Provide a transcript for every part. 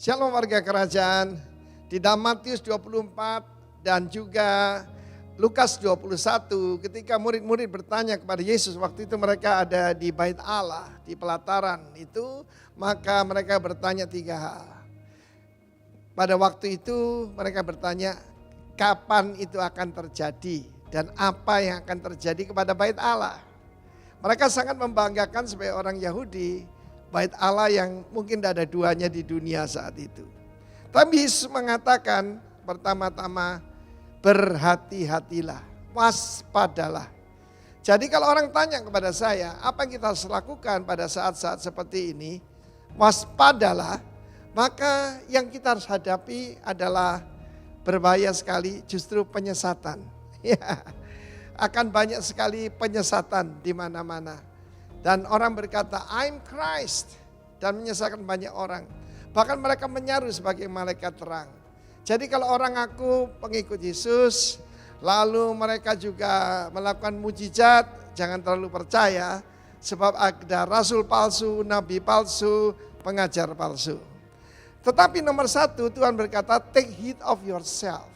Shalom warga kerajaan. Di dalam Matius 24 dan juga Lukas 21 ketika murid-murid bertanya kepada Yesus, waktu itu mereka ada di Bait Allah, di pelataran itu, maka mereka bertanya 3 hal. Pada waktu itu mereka bertanya kapan itu akan terjadi dan apa yang akan terjadi kepada Bait Allah. Mereka sangat membanggakan sebagai orang Yahudi Bait Allah yang mungkin tidak ada duanya di dunia saat itu. Tapi Yesus mengatakan pertama-tama berhati-hatilah, waspadalah. Jadi kalau orang tanya kepada saya, apa yang kita harus lakukan pada saat-saat seperti ini? Waspadalah, maka yang kita harus hadapi adalah berbahaya sekali justru penyesatan. Ya, akan banyak sekali penyesatan di mana-mana. Dan orang berkata, I'm Christ. Dan menyesatkan banyak orang. Bahkan mereka menyaru sebagai malaikat terang. Jadi kalau orang ngaku pengikut Yesus, lalu mereka juga melakukan mujizat, jangan terlalu percaya. Sebab ada rasul palsu, nabi palsu, pengajar palsu. Tetapi nomor 1 Tuhan berkata, take heed of yourself.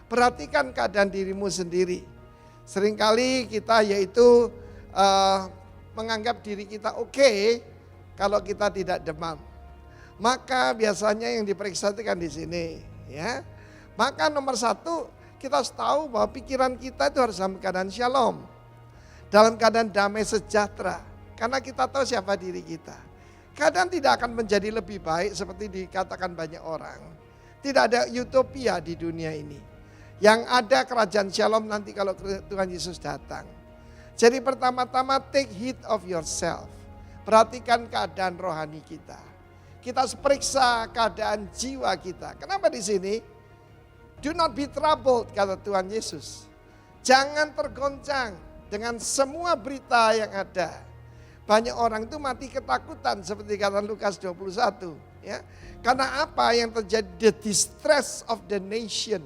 Perhatikan keadaan dirimu sendiri. Seringkali kita yaitu menganggap diri kita oke kalau kita tidak demam. Maka biasanya yang diperiksa itu kan di sini, ya. Maka nomor 1 kita harus tahu bahwa pikiran kita itu harus dalam keadaan shalom, dalam keadaan damai sejahtera, karena kita tahu siapa diri kita. Keadaan tidak akan menjadi lebih baik seperti dikatakan banyak orang. Tidak ada utopia di dunia ini. Yang ada kerajaan shalom nanti kalau Tuhan Yesus datang. Jadi pertama-tama take heed of yourself. Perhatikan keadaan rohani kita. Kita harus periksa keadaan jiwa kita. Kenapa di sini? Do not be troubled, kata Tuhan Yesus. Jangan tergoncang dengan semua berita yang ada. Banyak orang itu mati ketakutan seperti kata Lukas 21. Ya. Karena apa yang terjadi? The distress of the nation.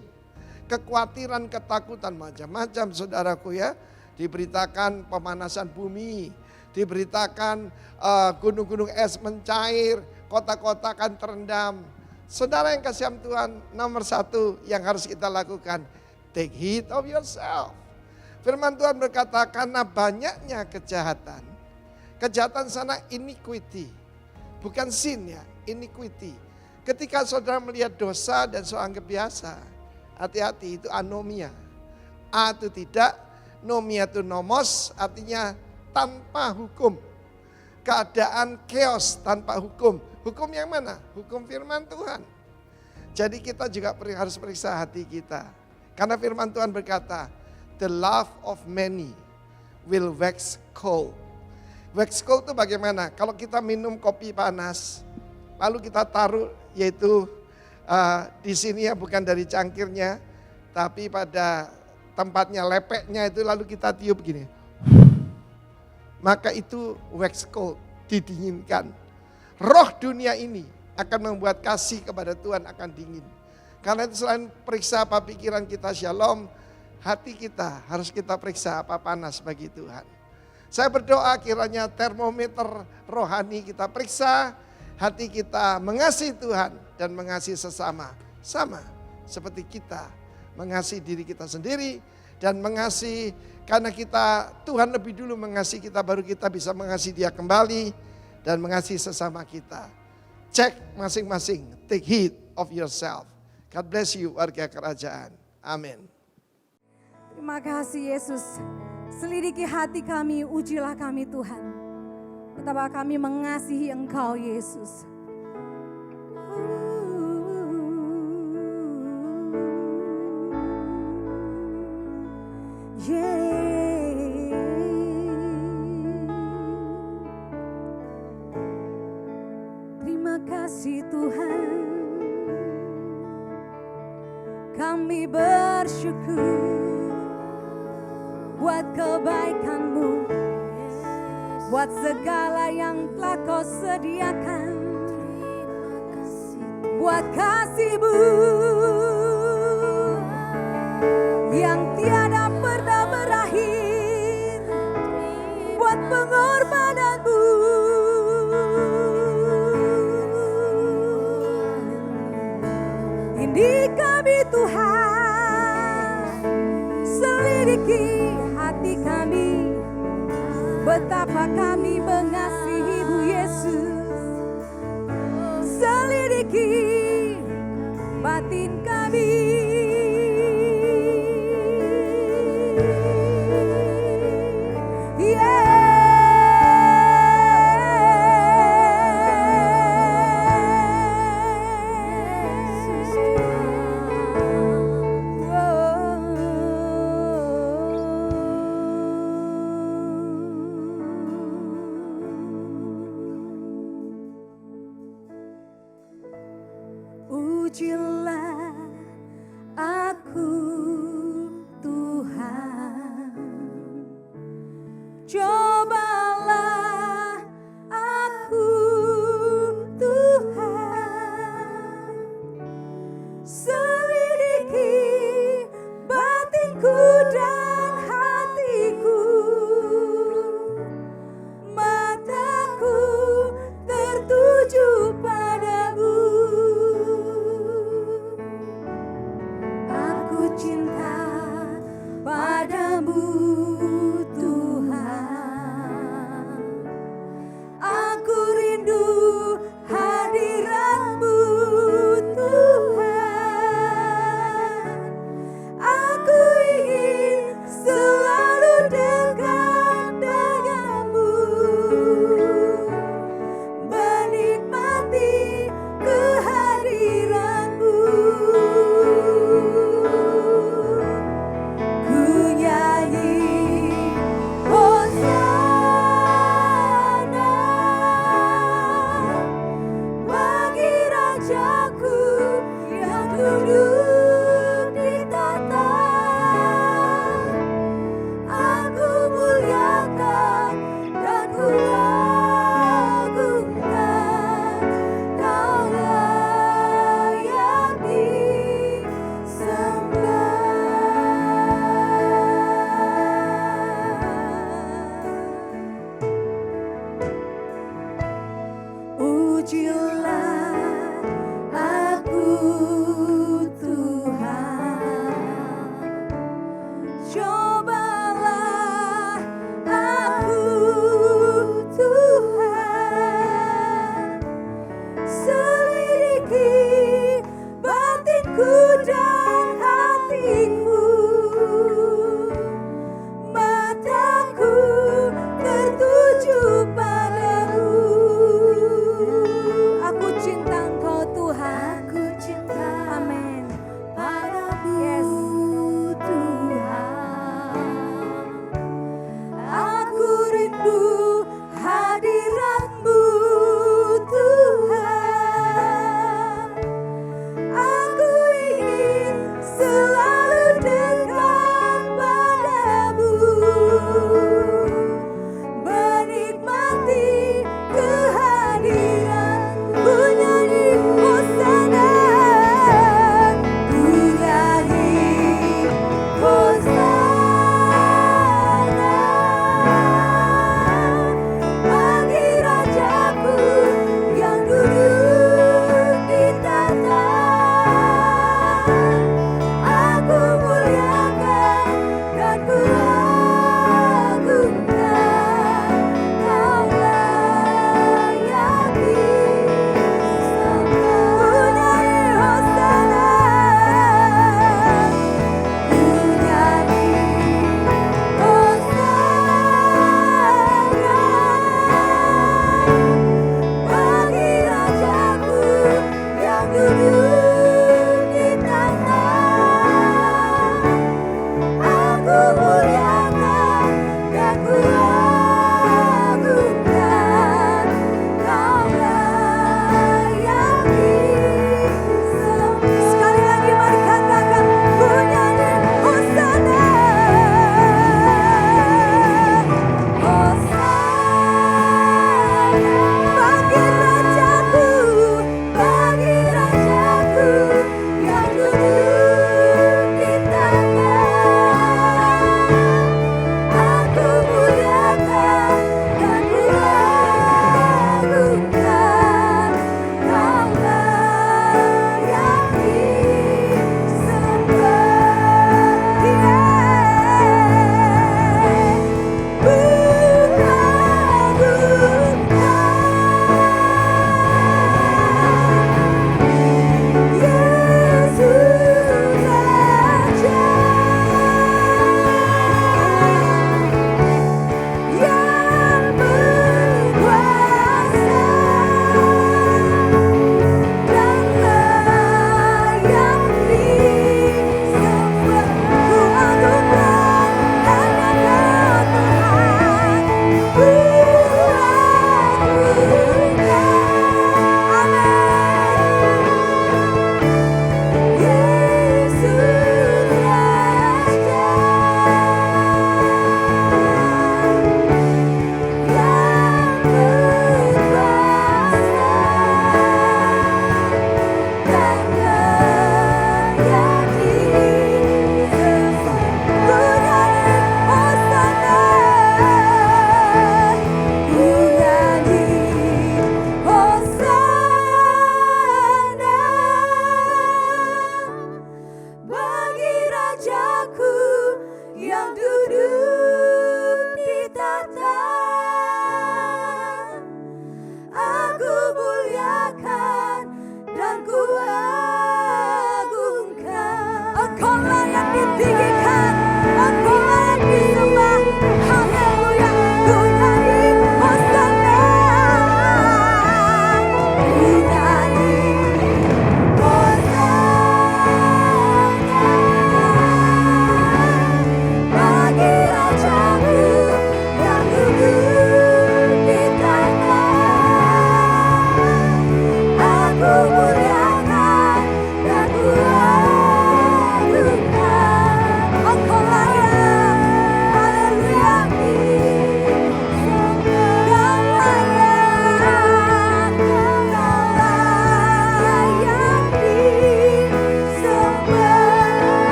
Kekhawatiran, ketakutan macam-macam saudaraku ya. Diberitakan pemanasan bumi, diberitakan gunung-gunung es mencair, kota-kota akan terendam. Saudara yang kasih Tuhan, nomor 1 yang harus kita lakukan, take heed of yourself. Firman Tuhan berkata, karena banyaknya kejahatan. Kejahatan sana iniquity, bukan sin ya, iniquity. Ketika saudara melihat dosa dan soal biasa, hati-hati itu anomia. A itu tidak, nomia itu nomos, artinya tanpa hukum. Keadaan chaos tanpa hukum. Hukum yang mana? Hukum firman Tuhan. Jadi kita juga harus periksa hati kita. Karena firman Tuhan berkata, the love of many will wax cold. Wax cold itu bagaimana? Kalau kita minum kopi panas, lalu kita taruh yaitu di sini ya bukan dari cangkirnya, tapi pada tempatnya lepeknya itu lalu kita tiup gini. Maka itu wax cold, didinginkan. Roh dunia ini akan membuat kasih kepada Tuhan akan dingin. Karena itu selain periksa apa pikiran kita shalom, hati kita harus kita periksa apa panas bagi Tuhan. Saya berdoa kiranya termometer rohani kita periksa, hati kita mengasihi Tuhan dan mengasihi sesama. Sama seperti kita mengasihi diri kita sendiri dan mengasihi karena Tuhan lebih dulu mengasihi kita baru kita bisa mengasihi Dia kembali dan mengasihi sesama kita. Cek masing-masing, take heed of yourself. God bless you warga kerajaan. Amin. Terima kasih Yesus. Selidiki hati kami, ujilah kami Tuhan. Betapa kami mengasihi Engkau Yesus. Terima kasih Tuhan, kami bersyukur buat kebaikan-Mu, buat segala yang telah Kau sediakan, buat kasih-Mu yang tiada pernah berakhir, buat pengorbanan-Mu. kami Tuhan, selidiki hati kami, betapa kami mengasihi-Mu Yesus. Selidiki batin kami. Ujilah aku Tuhan, cobalah aku Tuhan, selidiki batinku dan hatiku, mataku tertuju padamu. Cinta padamu Tuhan, aku rindu hadirat-Mu Tuhan, aku ingin selalu dekat denganmu, menikmati kehadiran-Mu. Ujilah aku Tuhan, cobalah aku Tuhan, selidiki batinku dan hatiku, mataku tertuju padamu. Aku cinta Engkau Tuhan, aku cinta, amin, padamu, yes, Tuhan. Aku rindu hadirat-Mu Tuhan, aku ingin selalu dekat padamu, menikmati kehadiran. Ku nyanyi Hosana, ku nyanyi Hosana,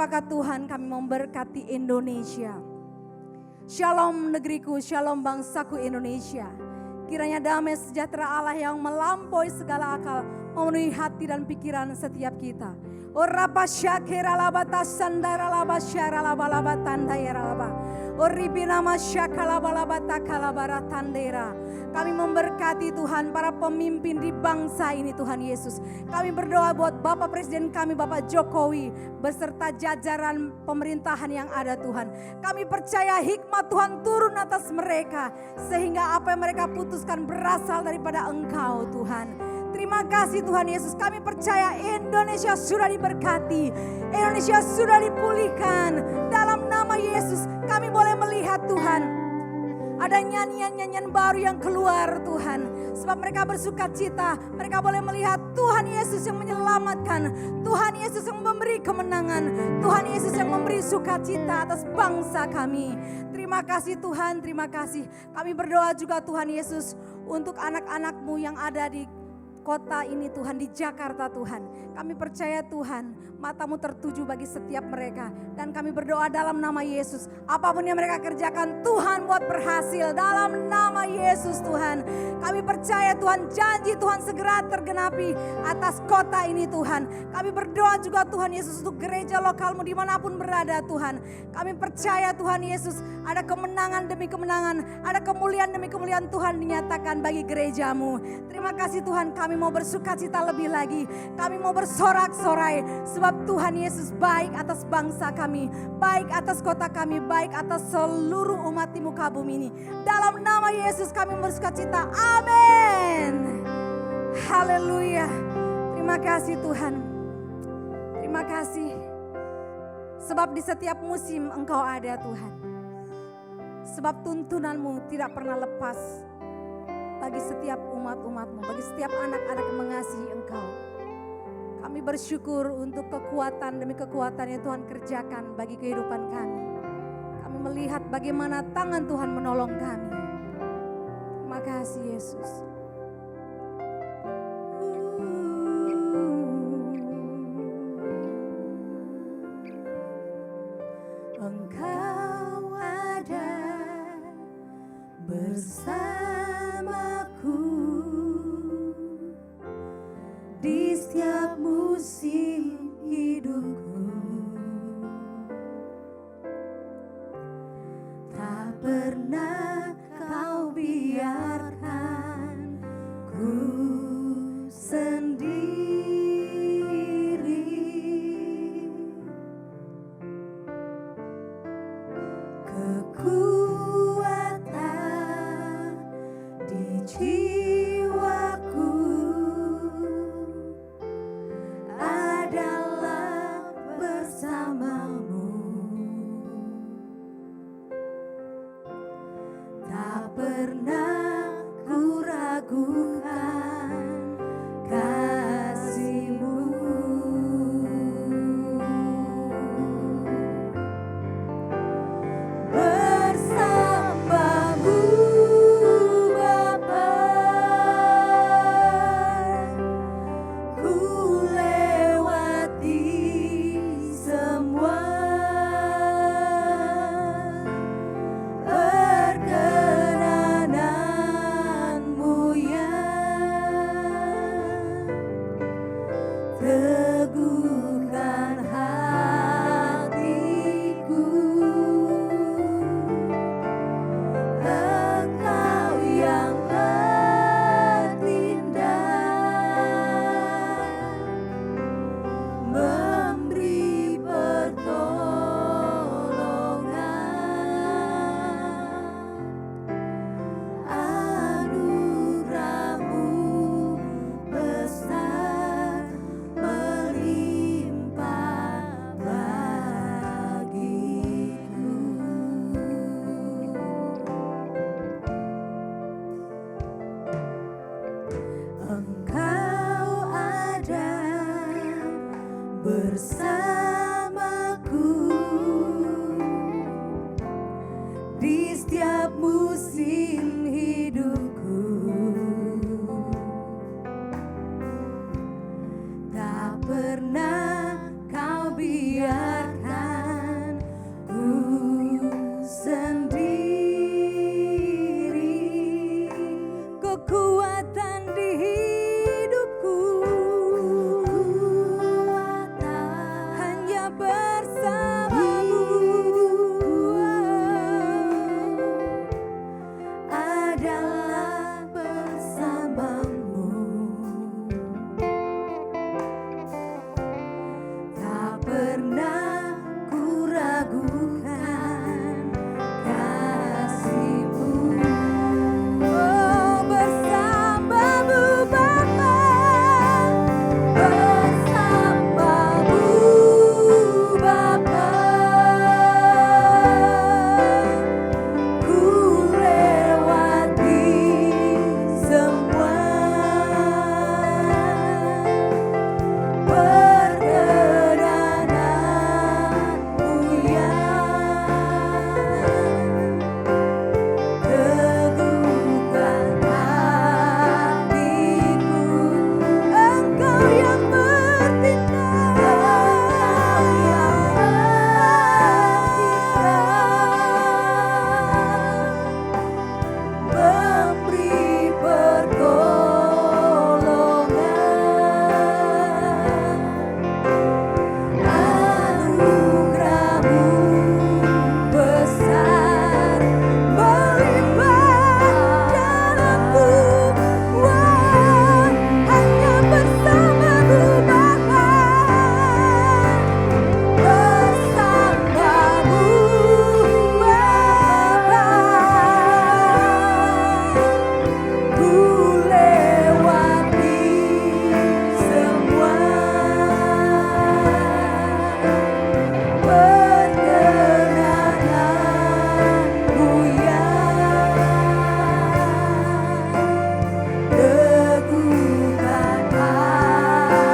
berkat Tuhan kami memberkati Indonesia. Shalom negeriku, shalom bangsaku Indonesia. Kiranya damai sejahtera Allah yang melampaui segala akal memenuhi hati dan pikiran setiap kita. Oraba syakira laba tasandara laba syara laba laba tandayara laba. Oribina masyaka laba laba takalabara tandera. Kami memberkati Tuhan para pemimpin di bangsa ini Tuhan Yesus. Kami berdoa buat Bapak Presiden kami Bapak Jokowi beserta jajaran pemerintahan yang ada Tuhan. Kami percaya hikmat Tuhan turun atas mereka sehingga apa yang mereka putuskan berasal daripada Engkau Tuhan. Terima kasih Tuhan Yesus, kami percaya Indonesia sudah diberkati, Indonesia sudah dipulihkan. Dalam nama Yesus kami boleh melihat Tuhan, ada nyanyian-nyanyian baru yang keluar Tuhan. Sebab mereka bersuka cita, mereka boleh melihat Tuhan Yesus yang menyelamatkan, Tuhan Yesus yang memberi kemenangan, Tuhan Yesus yang memberi sukacita atas bangsa kami. Terima kasih Tuhan, terima kasih. Kami berdoa juga Tuhan Yesus untuk anak-anak-Mu yang ada di kota ini Tuhan, di Jakarta Tuhan. Kami percaya Tuhan, mata-Mu tertuju bagi setiap mereka. Dan kami berdoa dalam nama Yesus, apapun yang mereka kerjakan Tuhan buat berhasil. Dalam nama Yesus Tuhan, kami percaya Tuhan, janji Tuhan segera tergenapi atas kota ini Tuhan. Kami berdoa juga Tuhan Yesus untuk gereja lokalmu dimanapun berada Tuhan. Kami percaya Tuhan Yesus, ada kemenangan demi kemenangan, ada kemuliaan demi kemuliaan Tuhan dinyatakan bagi gerejamu. Terima kasih Tuhan, kami mau bersukacita lebih lagi. Kami mau bersorak-sorai sebab Tuhan Yesus baik atas bangsa kami, baik atas kota kami, baik atas seluruh umat di muka bumi ini. Dalam nama Yesus kami bersukacita. Amin. Haleluya. Terima kasih Tuhan. Terima kasih. Sebab di setiap musim Engkau ada Tuhan. Sebab tuntunan-Mu tidak pernah lepas bagi setiap umat-umat-Mu, bagi setiap anak-anak yang mengasihi Engkau. Kami bersyukur untuk kekuatan demi kekuatan yang Tuhan kerjakan bagi kehidupan kami. Kami melihat bagaimana tangan Tuhan menolong kami. Terima kasih Yesus. Engkau ada bersamaku di setiap musim hidupku. Tak pernah Kau biarkan ku sendiri. Kekuatan di jiwaku adalah bersamamu. Tak pernah ku ragukan kasih-Mu. Bersamamu Bapa, ku lewati semua perkenanan-Mu yang teguhkan hatiku. Engkau yang bertindak, memberi pertolongan. Anugerah-Mu besar melimpah bagiku. Engkau ada bersamaku di setiap musim hidupku. Tak pernah Kau biarkan kekuatan di hidupku. Hanya bersamamu adalah bersamamu. Tak pernah ku ragukan kasih-Mu. Oh, bersamamu Bapa, Bersamamu Bapa, ku lewati semua perkenananmu teguhkan hatiku. Engkau yang Memberi pertolongan, anugerah-Mu besar melimpah dalamku. Wah, hanya bersamamu Bapa, Bersamamu Bapa, ku lewati semua perkenananmu teguhkan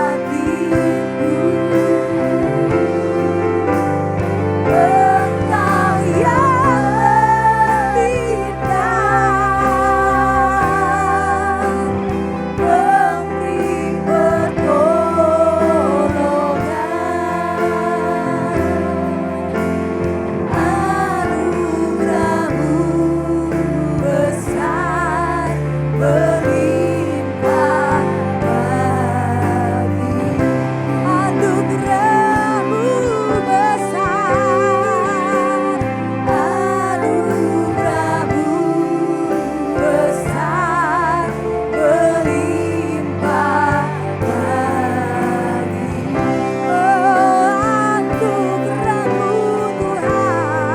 hatiku. Engkau yang indah, memberi pertolongan, anugerah-Mu besar melimpah bagi. anugerah-Mu besar, Anugerah-Mu besar melimpah bagi. anugerah-Mu Tuhan,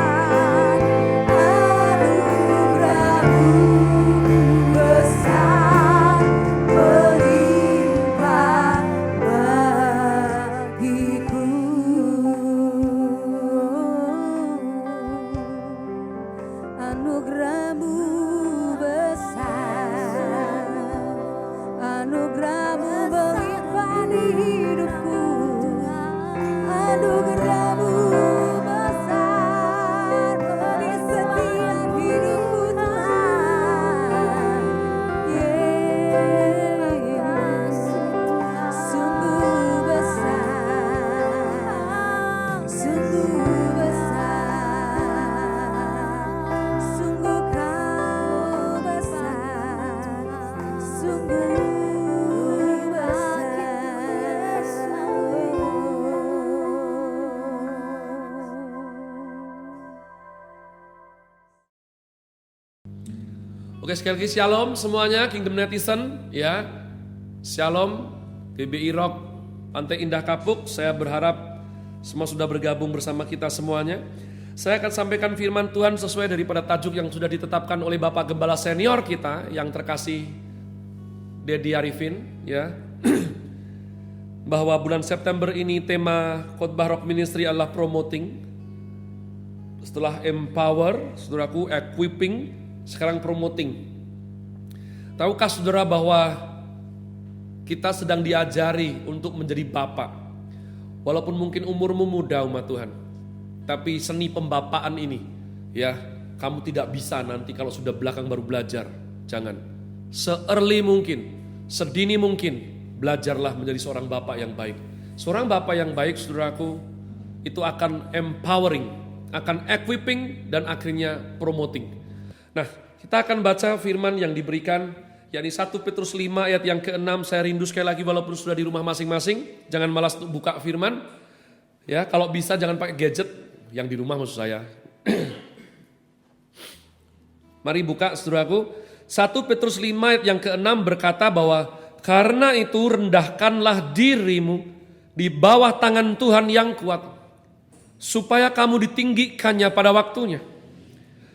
Anugerah-Mu besar melimpah bagiku. anugerah-Mu besar, anugerah-Mu melimpah di hidupku, anugerah-Mu besar di setiap hidupku Tuhan. Yesus, sungguh besar, sungguh besar, sungguh Kau besar, sungguh Oke, sekali lagi shalom semuanya Kingdom Netizen ya. Shalom GBI Rock Pantai Indah Kapuk. Saya berharap semua sudah bergabung bersama kita semuanya. Saya akan sampaikan firman Tuhan sesuai daripada tajuk yang sudah ditetapkan oleh Bapak Gembala senior kita yang terkasih Dedi Arifin ya. Bahwa bulan September ini tema khotbah Rock Ministry adalah promoting. Setelah empower, saudaraku, equipping, sekarang promoting. Tahukah saudara bahwa kita sedang diajari untuk menjadi bapak. Walaupun mungkin umurmu muda umat Tuhan, tapi seni pembapaan ini ya, kamu tidak bisa nanti kalau sudah belakang baru belajar. Jangan. Se-early mungkin, sedini mungkin, belajarlah menjadi seorang bapak yang baik. Seorang bapak yang baik, saudaraku, itu akan empowering, akan equipping, dan akhirnya promoting. Nah, kita akan baca firman yang diberikan yakni 1 Petrus 5 ayat yang ke-6. Saya rindu sekali lagi walaupun sudah di rumah masing-masing, jangan malas untuk buka firman. Ya, kalau bisa jangan pakai gadget yang di rumah maksud saya. Mari buka saudaraku. 1 Petrus 5 ayat yang ke-6 berkata bahwa karena itu rendahkanlah dirimu di bawah tangan Tuhan yang kuat, supaya kamu ditinggikannya pada waktunya.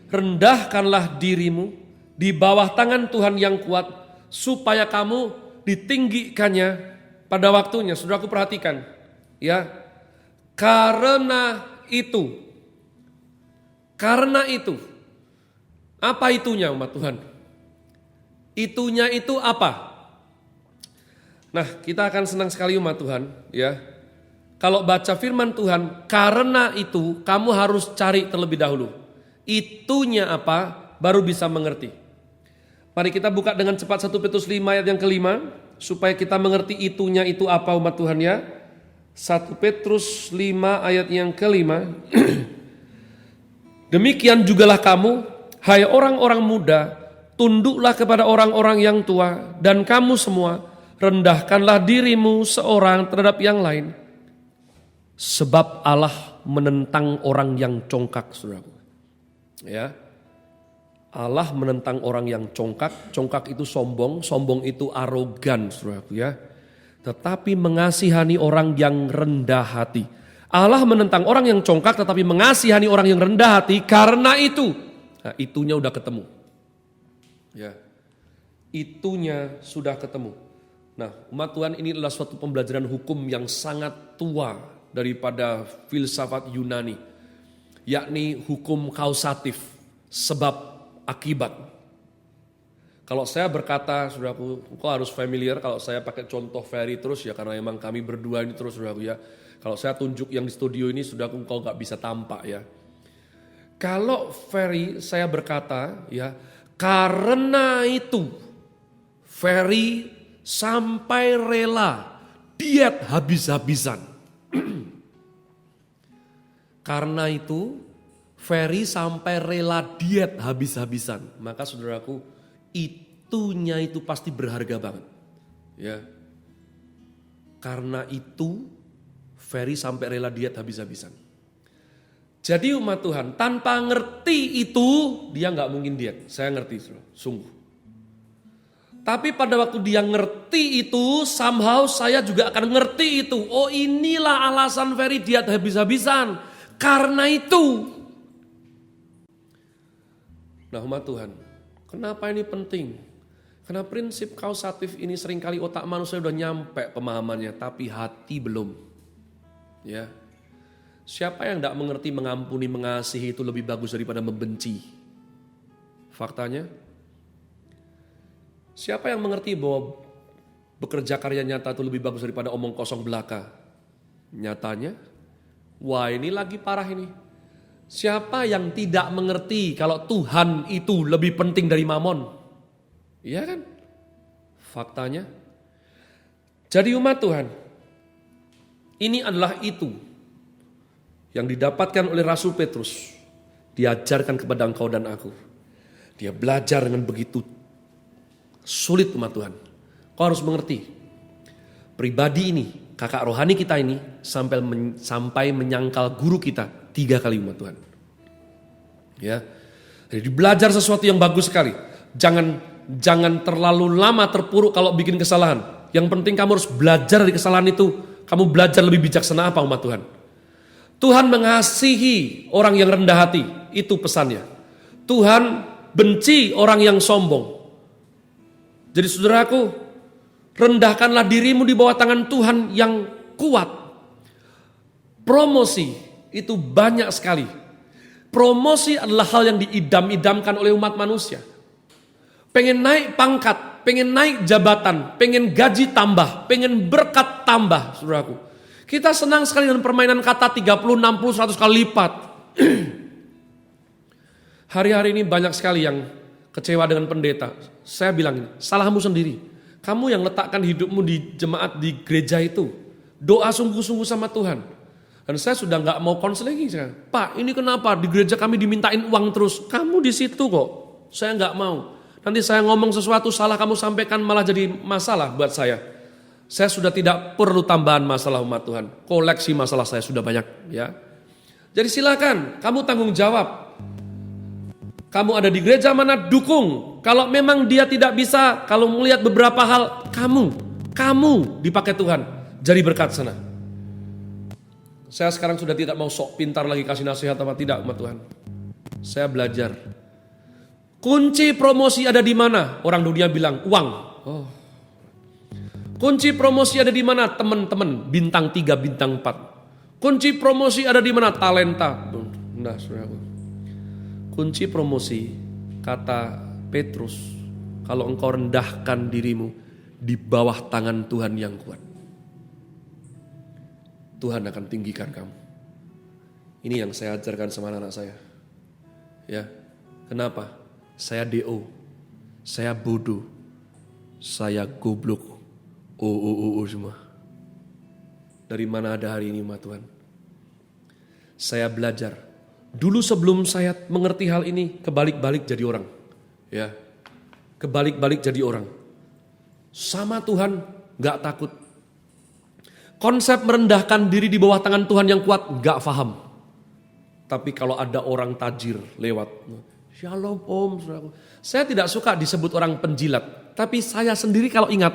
Rendahkanlah dirimu di bawah tangan Tuhan yang kuat, supaya kamu ditinggikannya pada waktunya. Saudaraku perhatikan, ya. Karena itu. Apa itunya umat Tuhan? Itunya itu apa? Nah, kita akan senang sekali umat Tuhan, ya. Kalau baca firman Tuhan, karena itu kamu harus cari terlebih dahulu. Itunya apa, baru bisa mengerti. Mari kita buka dengan cepat 1 Petrus 5 ayat yang ke-5, supaya kita mengerti itunya itu apa umat Tuhan ya. 1 Petrus 5 ayat yang ke-5. Demikian jugalah kamu, hai orang-orang muda, tunduklah kepada orang-orang yang tua, dan kamu semua, rendahkanlah dirimu seorang terhadap yang lain. Sebab Allah menentang orang yang congkak, saudaraku. Ya. Allah menentang orang yang congkak. Congkak itu sombong, sombong itu arogan, saudaraku ya. Tetapi mengasihani orang yang rendah hati. Allah menentang orang yang congkak tetapi mengasihani orang yang rendah hati karena itu. Nah, itunya udah ketemu. Ya. Itunya sudah ketemu. Nah, umat Tuhan, ini adalah suatu pembelajaran hukum yang sangat tua daripada filsafat Yunani, yakni hukum kausatif, sebab akibat. Kalau saya berkata, saudaraku, kok harus familiar kalau saya pakai contoh Ferry terus ya, karena emang kami berdua ini terus, saudaraku ya. Kalau saya tunjuk yang di studio ini, saudaraku, kau gak bisa tampak ya. Kalau Ferry, saya berkata ya, karena itu Ferry sampai rela diet habis-habisan. Karena itu Ferry sampai rela diet habis-habisan. Maka saudaraku, itunya itu pasti berharga banget. Ya. Karena itu Ferry sampai rela diet habis-habisan. Jadi umat Tuhan, tanpa ngerti itu dia nggak mungkin diet. Saya ngerti, sungguh. Tapi pada waktu dia ngerti itu, somehow saya juga akan ngerti itu. Oh, inilah alasan Ferry diet habis-habisan. Karena itu. Nah umat Tuhan, kenapa ini penting? Karena prinsip kausatif ini seringkali otak manusia udah nyampe pemahamannya, tapi hati belum. Ya. Siapa yang tidak mengerti mengampuni, mengasihi itu lebih bagus daripada membenci? Faktanya, siapa yang mengerti bahwa bekerja karya nyata itu lebih bagus daripada omong kosong belaka? Nyatanya, wah ini lagi parah ini. Siapa yang tidak mengerti kalau Tuhan itu lebih penting dari mamon? Iya kan? Faktanya. Jadi umat Tuhan, ini adalah itu yang didapatkan oleh Rasul Petrus. Diajarkan kepada engkau dan aku. Dia belajar dengan begitu sulit umat Tuhan. Kau harus mengerti. Pribadi ini, kakak rohani kita ini sampai menyangkal guru kita 3 kali umat Tuhan. Ya. Jadi belajar sesuatu yang bagus sekali. Jangan terlalu lama terpuruk kalau bikin kesalahan. Yang penting kamu harus belajar dari kesalahan itu. Kamu belajar lebih bijaksana apa umat Tuhan? Tuhan mengasihi orang yang rendah hati. Itu pesannya. Tuhan benci orang yang sombong. Jadi saudaraku, rendahkanlah dirimu di bawah tangan Tuhan yang kuat. Promosi itu banyak sekali. Promosi adalah hal yang diidam-idamkan oleh umat manusia. Pengen naik pangkat, pengen naik jabatan, pengen gaji tambah, pengen berkat tambah, saudaraku. Kita senang sekali dengan permainan kata 30, 60, 100 kali lipat. Hari-hari ini banyak sekali yang kecewa dengan pendeta. Saya bilang ini, salahmu sendiri. Kamu yang letakkan hidupmu di jemaat, di gereja itu. Doa sungguh-sungguh sama Tuhan. Dan saya sudah gak mau konseling lagi. Pak, ini kenapa di gereja kami dimintain uang terus? Kamu di situ kok. Saya gak mau. Nanti saya ngomong sesuatu salah kamu sampaikan malah jadi masalah buat saya. Saya sudah tidak perlu tambahan masalah umat Tuhan. Koleksi masalah saya sudah banyak ya. Jadi silakan kamu tanggung jawab. Kamu ada di gereja mana dukung. Kalau memang dia tidak bisa, kalau melihat beberapa hal, kamu dipakai Tuhan. Jadi berkat sana. Saya sekarang sudah tidak mau sok pintar lagi kasih nasihat apa tidak umat Tuhan. Saya belajar. Kunci promosi ada di mana? Orang dunia bilang uang. Oh. Kunci promosi ada di mana? Teman-teman bintang 3, bintang 4. Kunci promosi ada di mana? Talenta. Nah, saudaraku. Kunci promosi kata Petrus, kalau engkau rendahkan dirimu di bawah tangan Tuhan yang kuat, Tuhan akan tinggikan kamu. Ini yang saya ajarkan sama anak saya. Ya, kenapa? Saya DO, saya bodoh, saya goblok, semua. Dari mana ada hari ini, umat Tuhan? Saya belajar. Dulu sebelum saya mengerti hal ini, kebalik-balik jadi orang. Ya, kebalik-balik jadi orang. Sama Tuhan, gak takut. Konsep merendahkan diri di bawah tangan Tuhan yang kuat, gak paham. Tapi kalau ada orang tajir lewat, Shalom Om, saudaraku. Saya tidak suka disebut orang penjilat. Tapi saya sendiri kalau ingat,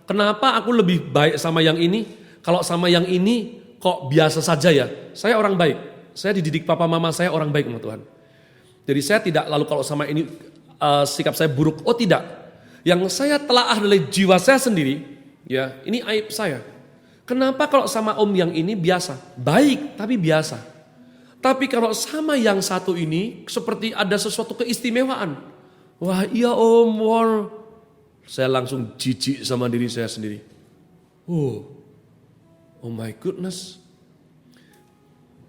kenapa aku lebih baik sama yang ini? Kalau sama yang ini kok biasa saja ya? Saya orang baik. Saya dididik papa mama saya orang baik sama Tuhan. Jadi saya tidak lalu kalau sama ini sikap saya buruk. Oh tidak. Yang saya telaah dari jiwa saya sendiri, ya ini aib saya. Kenapa kalau sama om yang ini biasa? Baik tapi biasa. Tapi kalau sama yang satu ini seperti ada sesuatu keistimewaan. Wah iya om, war. Saya langsung jijik sama diri saya sendiri. Oh my goodness.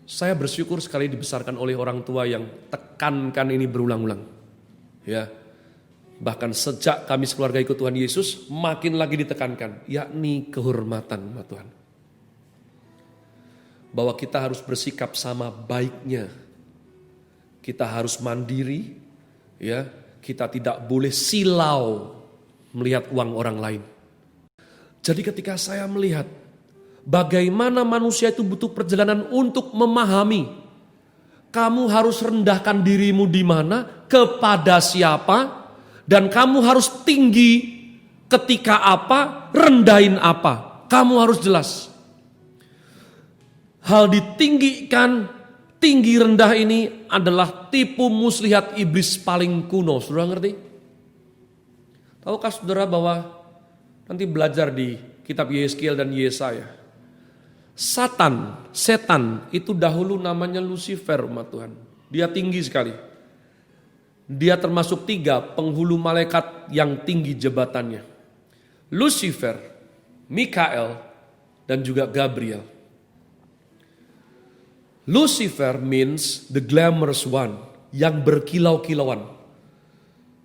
Saya bersyukur sekali dibesarkan oleh orang tua yang tekankan ini berulang-ulang. Ya. Bahkan sejak kami sekeluarga ikut Tuhan Yesus makin lagi ditekankan. Yakni kehormatan sama Tuhan. Bahwa kita harus bersikap sama baiknya. Kita harus mandiri, ya. Kita tidak boleh silau melihat uang orang lain. Jadi ketika saya melihat bagaimana manusia itu butuh perjalanan untuk memahami, kamu harus rendahkan dirimu di mana, kepada siapa, dan kamu harus tinggi ketika apa, rendahin apa. Kamu harus jelas. Hal ditinggikan, tinggi rendah ini adalah tipu muslihat iblis paling kuno. Saudara ngerti? Tahukah saudara bahwa nanti belajar di kitab Yeskiel dan Yesaya. Setan itu dahulu namanya Lucifer umat Tuhan. Dia tinggi sekali. Dia termasuk 3 penghulu malaikat yang tinggi jabatannya. Lucifer, Mikael, dan juga Gabriel. Lucifer means the glamorous one, yang berkilau-kilauan.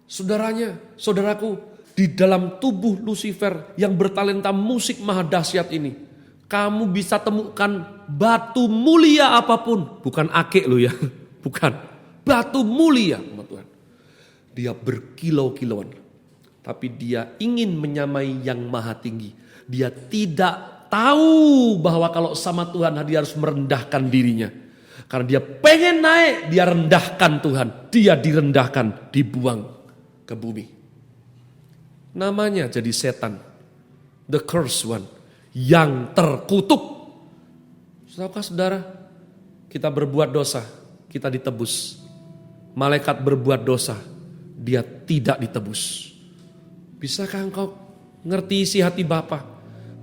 Saudaraku, di dalam tubuh Lucifer yang bertalenta musik maha dahsyat ini, kamu bisa temukan batu mulia apapun, bukan ake lo ya, bukan, batu mulia, Tuhan. Dia berkilau-kilauan, tapi dia ingin menyamai yang maha tinggi. Dia tidak tahu bahwa kalau sama Tuhan dia harus merendahkan dirinya. Karena dia pengen naik, dia rendahkan Tuhan. Dia direndahkan, dibuang ke bumi. Namanya jadi setan. The cursed one. Yang terkutuk. Tahukah saudara? Kita berbuat dosa, kita ditebus. Malaikat berbuat dosa, dia tidak ditebus. Bisakah engkau ngerti isi hati Bapa?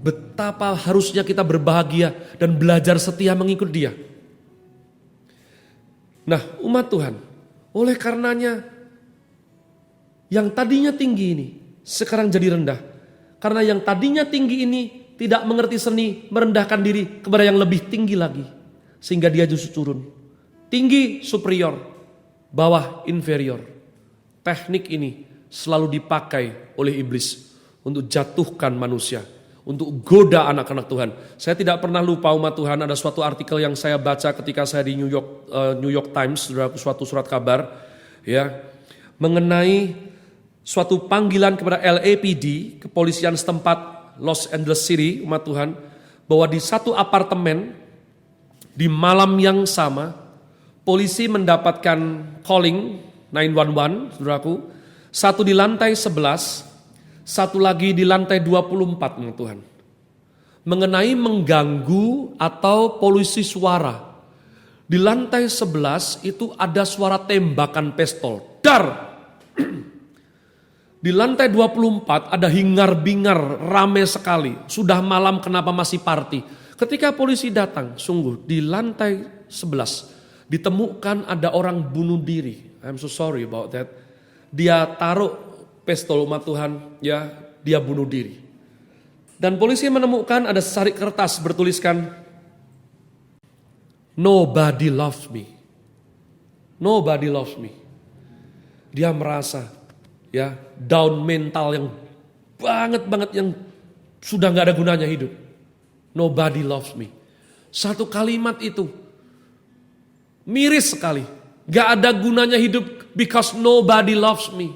Betapa harusnya kita berbahagia dan belajar setia mengikut Dia. Nah, umat Tuhan, oleh karenanya yang tadinya tinggi ini sekarang jadi rendah. Karena yang tadinya tinggi ini tidak mengerti seni merendahkan diri kepada yang lebih tinggi lagi. Sehingga dia justru turun. Tinggi superior, bawah inferior. Teknik ini selalu dipakai oleh iblis untuk jatuhkan manusia, untuk goda anak-anak Tuhan. Saya tidak pernah lupa umat Tuhan, ada suatu artikel yang saya baca ketika saya di New York Times, suatu surat kabar, ya, mengenai suatu panggilan kepada LAPD, kepolisian setempat Los Angeles City, umat Tuhan, bahwa di satu apartemen di malam yang sama, polisi mendapatkan calling 911, saudaraku, satu di lantai 11, satu lagi di lantai 24, umat Tuhan, mengenai mengganggu atau polusi suara. Di lantai 11 itu ada suara tembakan pistol, dar. Di lantai 24 ada hingar-bingar, rame sekali. Sudah malam kenapa masih party? Ketika polisi datang, sungguh di lantai 11 ditemukan ada orang bunuh diri. I'm so sorry about that. Dia taruh pistol, umat Tuhan, ya, dia bunuh diri. Dan polisi menemukan ada sesarik kertas bertuliskan, "Nobody loves me. Nobody loves me." Dia merasa, ya, down mental yang banget yang sudah gak ada gunanya hidup. Nobody loves me. Satu kalimat itu miris sekali. Gak ada gunanya hidup because nobody loves me.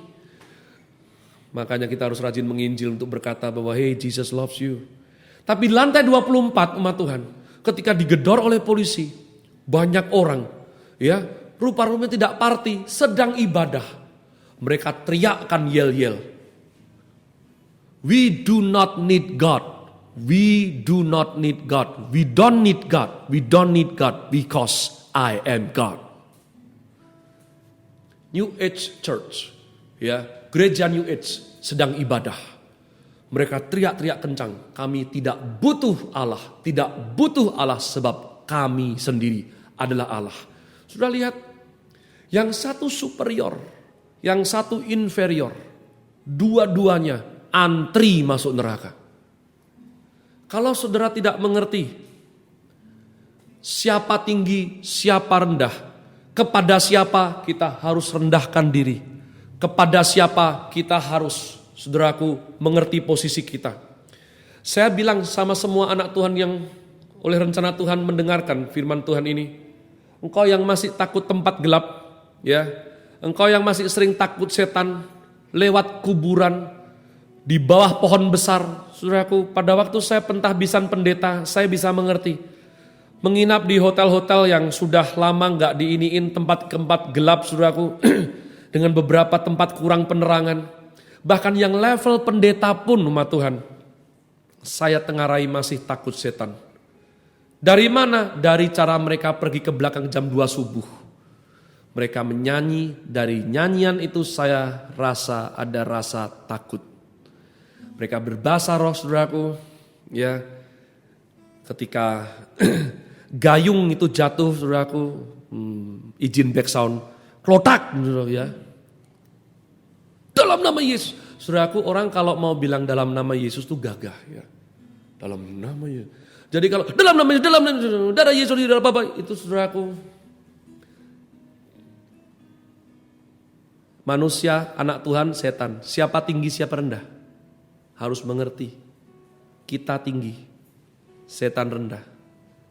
Makanya kita harus rajin menginjil untuk berkata bahwa hey, Jesus loves you. Tapi di lantai 24, umat Tuhan, ketika digedor oleh polisi, banyak orang, ya, rupa-rupanya tidak party, sedang ibadah. Mereka teriakkan yel-yel. We do not need God. We do not need God. We don't need God. We don't need God because I am God. New Age Church, ya, gereja New Age sedang ibadah. Mereka teriak-teriak kencang, kami tidak butuh Allah, tidak butuh Allah sebab kami sendiri adalah Allah. Sudah lihat, yang satu superior, yang satu inferior, dua-duanya antri masuk neraka. Kalau saudara tidak mengerti siapa tinggi, siapa rendah, kepada siapa kita harus rendahkan diri, kepada siapa kita harus, saudaraku, mengerti posisi kita. Saya bilang sama semua anak Tuhan yang oleh rencana Tuhan mendengarkan firman Tuhan ini, engkau yang masih takut tempat gelap, ya, engkau yang masih sering takut setan lewat kuburan, di bawah pohon besar, saudaraku, pada waktu saya pentahbisan pendeta, saya bisa mengerti. Menginap di hotel-hotel yang sudah lama gak diiniin, tempat-tempat gelap, saudaraku, dengan beberapa tempat kurang penerangan. Bahkan yang level pendeta pun, umat Tuhan, saya tengarai masih takut setan. Dari mana? Dari cara mereka pergi ke belakang jam 2 subuh. Mereka menyanyi, dari nyanyian itu saya rasa ada rasa takut. Mereka berbahasa roh, saudaraku, ya, ketika gayung itu jatuh, saudaraku, izin back sound, klotak, ya. Dalam nama Yesus. Saudaraku, orang kalau mau bilang dalam nama Yesus itu gagah, ya. Dalam nama Yesus. Jadi kalau dalam nama Yesus, dalam darah Yesus di dalam apa itu, saudaraku, manusia, anak Tuhan, setan. Siapa tinggi, siapa rendah? Harus mengerti. Kita tinggi, setan rendah.